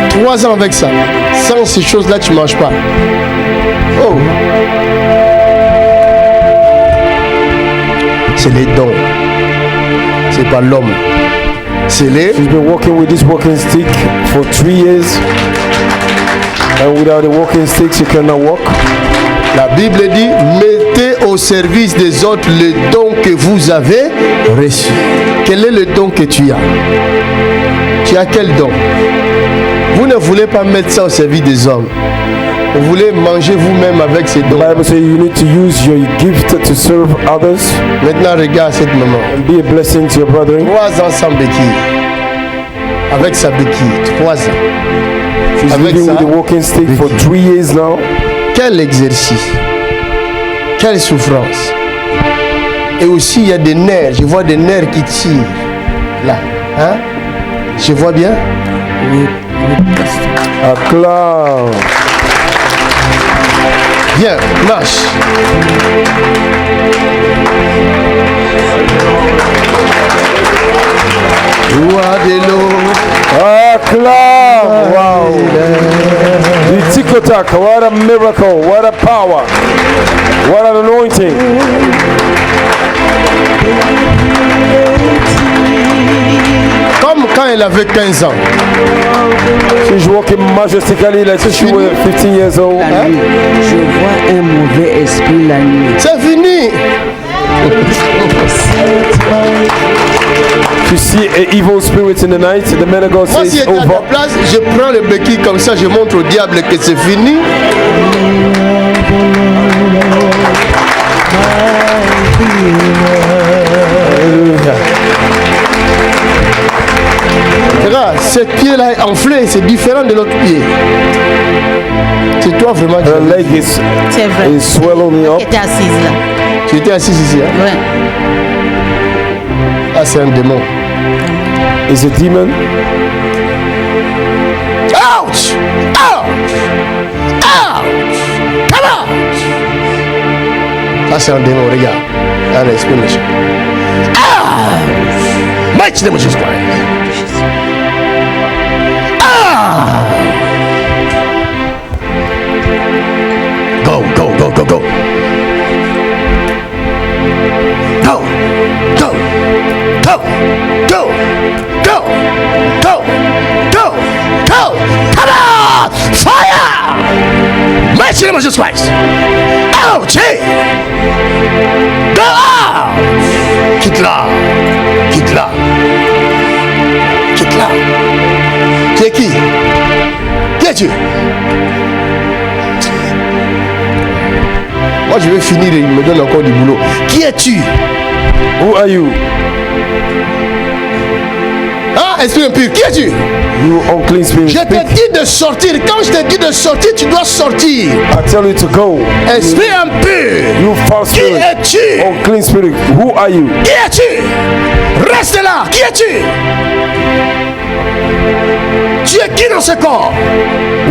3 ans avec ça. Sans ces choses-là, tu ne manges pas. Oh. C'est les dons. C'est pas l'homme. C'est les... She's been walking with this walking stick for 3 years. And without the walking stick, she cannot walk. La Bible dit, mettez au service des autres le don que vous avez reçu. Quel est le don que tu as? Tu as quel don? Vous ne voulez pas mettre ça au service des hommes. Vous voulez manger vous-même avec ces dons. The Bible says you need to use your gift to serve others Maintenant, regarde cette maman. and be a blessing to your brethren. 3 ans sans béquille. Avec sa béquille. 3 ans. She's Avec living ça, with the walking stick for 3 years now. Quel exercice. Quelle souffrance. Et aussi, il y a des nerfs. Je vois des nerfs qui tirent. Là. Hein? Je vois bien. Acclame. Bien, marche. Roi de l'eau. Acclame. Wow. The Tikotak. What a miracle. What a power. What an anointing. Comme quand elle avait 15 ans. She's walking majestically like she was 15 years old. La nuit, je vois un mauvais esprit la nuit. C'est fini. To see an evil spirit in the night, the man of God Moi, si says j'étais à ta over. place, je prends le béquille comme ça, je montre au diable que c'est fini. Regarde, ce pied-là est enflé, c'est différent de l'autre pied. C'est toi vraiment qui Her leg C'est vrai. is swelling up. J'étais assise là. Tu étais assis ici. Hein? Ouais. Ah, c'est un démon. Is a demon. Ouch! Ouch! Ouch! Come out! Ça, c'est un démon, regarde. Un esprit méchant. Ouch! Mighty name of Jesus Christ. Ah! Go, go, go, go, go. Go, go, go, go, go, go, go, go. Come on! Fire! Mighty name of Jesus Christ. Ouch! Hey! Go out! Quitte-la! Quitte-la! Quitte-la! Tu es qui? Qui es-tu? Moi je vais finir et il me donne encore du boulot. Qui es-tu? Who are you? Hein? Esprit impur, qui es-tu? You unclean spirit. Je te Speak. dis de sortir. Quand je te dis de sortir, tu dois sortir. I tell you to go. Esprit impur. You false Qui spirit. es-tu? Unclean spirit. Who are you? Qui es-tu? Reste là. Qui es-tu? Tu es qui dans ce corps?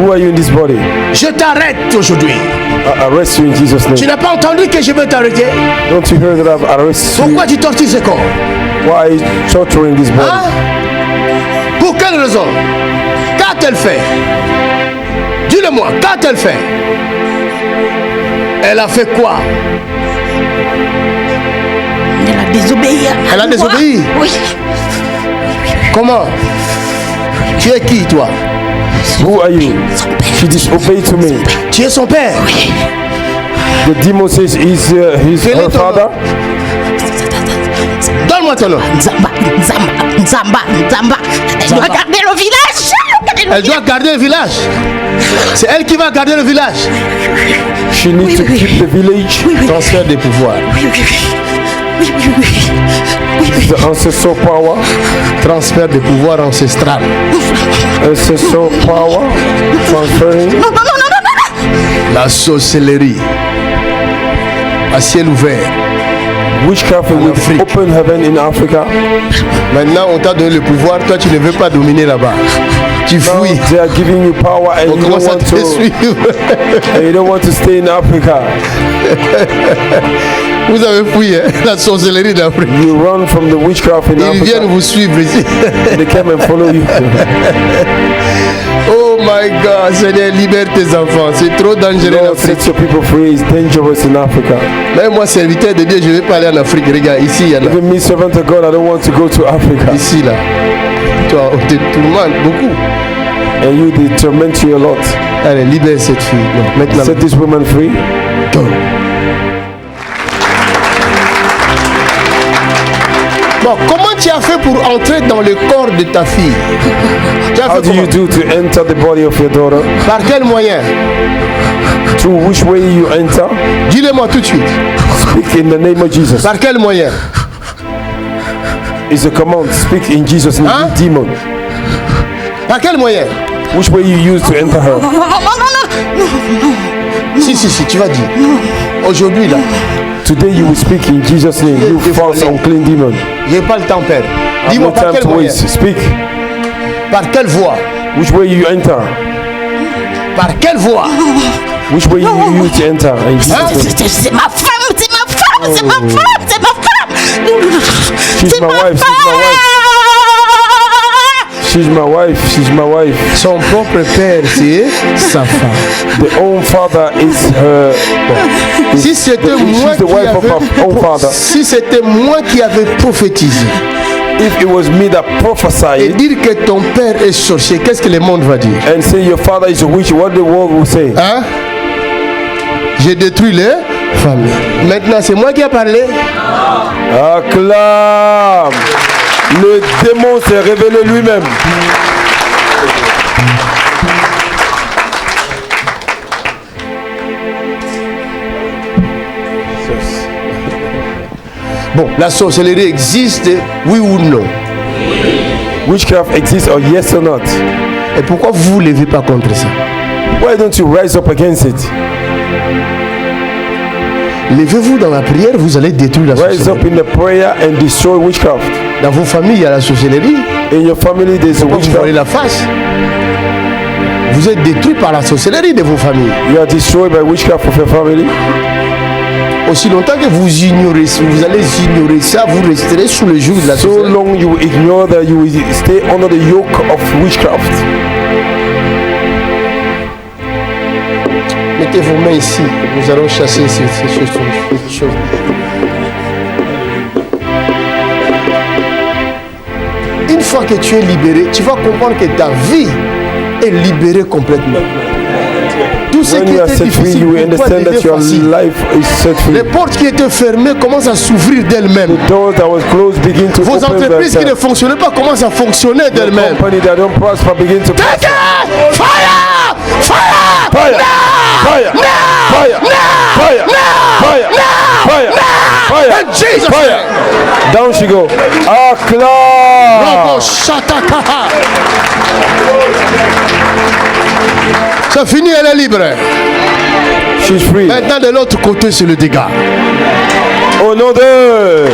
Who are you in this body? Je t'arrête aujourd'hui. I arrest you in Jesus' Tu name. n'as pas entendu que je veux t'arrêter? Don't you hear that I've arrested you? Pourquoi tu tortures ce corps? Why are you torturing this body? Hein? Pour quelle raison? Qu'a-t-elle fait? Dis-le-moi, qu'a-t-elle fait? Elle a fait quoi? Elle a désobéi. Elle a désobéi? Oui. Comment? Tu es qui toi? Who are you? She disobeyed to me. Tu es son père. The demon says he's Quel est her ton father. Donne-moi ton nom. Nzamba, Nzamba, Nzamba, Nzamba. Elle doit garder le village. Elle doit garder le village. C'est elle qui va garder le village. She needs to keep the village. Transfert des pouvoirs. The ancestral power. Transfert des pouvoirs ancestral. Ancestral power. Transferring. La sorcellerie. À ciel ouvert. Witchcraft will open heaven in Africa. Maintenant, on t'a donné le pouvoir, toi tu ne veux pas dominer là-bas. Tu Now fouilles. they are giving you power and On you don't commence à want te to. suivre. And you don't want to stay in Africa. Vous avez fouillé hein, la sorcellerie d'Afrique. You run from the witchcraft in Ils viennent Africa. vous suivre ici. They come and follow you. Oh my God, Seigneur, libère tes enfants. C'est trop dangereux Lord, l'Afrique. set your people free. It's dangerous in Africa. Même moi, serviteur de Dieu, je vais pas aller en Afrique. Regarde, ici, il y en a. Even me, servant of God, I don't want to go to Africa. Ici, là. Toi, on te tourmente beaucoup. And you, they torment you a lot. Allez, libère cette fille. Non, maintenant. Set this woman free. Go. Bon, comment tu as fait pour entrer dans le corps de ta fille? Tu as How fait do you comment? do to enter the body of your daughter? Par quel moyen? Through which way you enter? Dis-le-moi tout de suite. Speak in the name of Jesus. Par quel moyen? It's a command. Speak in Jesus' name. Huh? Demon. Par quel moyen? Which way you use to enter her? Si, tu vas dire. Aujourd'hui, là, Today you will speak in Jesus' name. You false unclean demon. j'ai pas le temps, Père. Have Dis-moi no par time quel to moyen? waste. Speak. Par quelle voie? Which way you enter? Par quelle voie? Which way you use to enter? In Jesus' Hein? name. C'est ma femme, c'est ma femme, c'est ma femme, c'est ma femme. She's my wife. She's my wife. She's my wife. Son propre père, c'est sa femme. The own father is her. Si c'était moi She's the wife of her own father. si c'était moi qui avais prophétisé If it was me that et prophesied dire que ton père est sorcier, qu'est-ce que le monde va dire? and say your father is a witch, what the world will say? Hein? J'ai détruit les familles. Maintenant, c'est moi qui ai parlé. Acclame. Le démon s'est révélé lui-même. Bon, la sorcellerie existe, oui ou non? Witchcraft exists or yes or not? Et pourquoi vous ne vous levez pas contre ça? Why don't you rise up against it? Levez-vous dans la prière, vous allez détruire la Rise up sorcellerie. in the prayer and destroy witchcraft. Dans vos familles, il y a la sorcellerie. In your family, there's a Pourquoi vous voyez witchcraft. la face? Vous êtes détruits par la sorcellerie de vos familles. You are destroyed by witchcraft of your family. Aussi longtemps que vous ignorez, vous allez ignorer ça, vous resterez sous le joug de la So sorcellerie. long you will ignore that, you will stay under the yoke of witchcraft. Mettez vos mains ici, nous allons chasser ces choses. Une fois que tu es libéré, tu vas comprendre que ta vie est libérée complètement. Tout ce When qui you are était set free, difficile you will pour toi understand that devient your facile. life is set free. Les portes qui étaient fermées commencent à s'ouvrir d'elles-mêmes. Doors that was closed begin to Vos open entreprises qui ne themselves. fonctionnaient pas commencent à fonctionner The d'elles-mêmes. company that don't prosper begin to prosper. Fire! Fire! Fire! Fire! Fire! Fire! Fire! Fire! Fire! Fire! In Jesus' Fire! name. Down she go. Acclame! Bravo, Shatakaha. C'est fini, elle est libre. She's free. Maintenant, de l'autre côté, c'est le dégât. Au nom de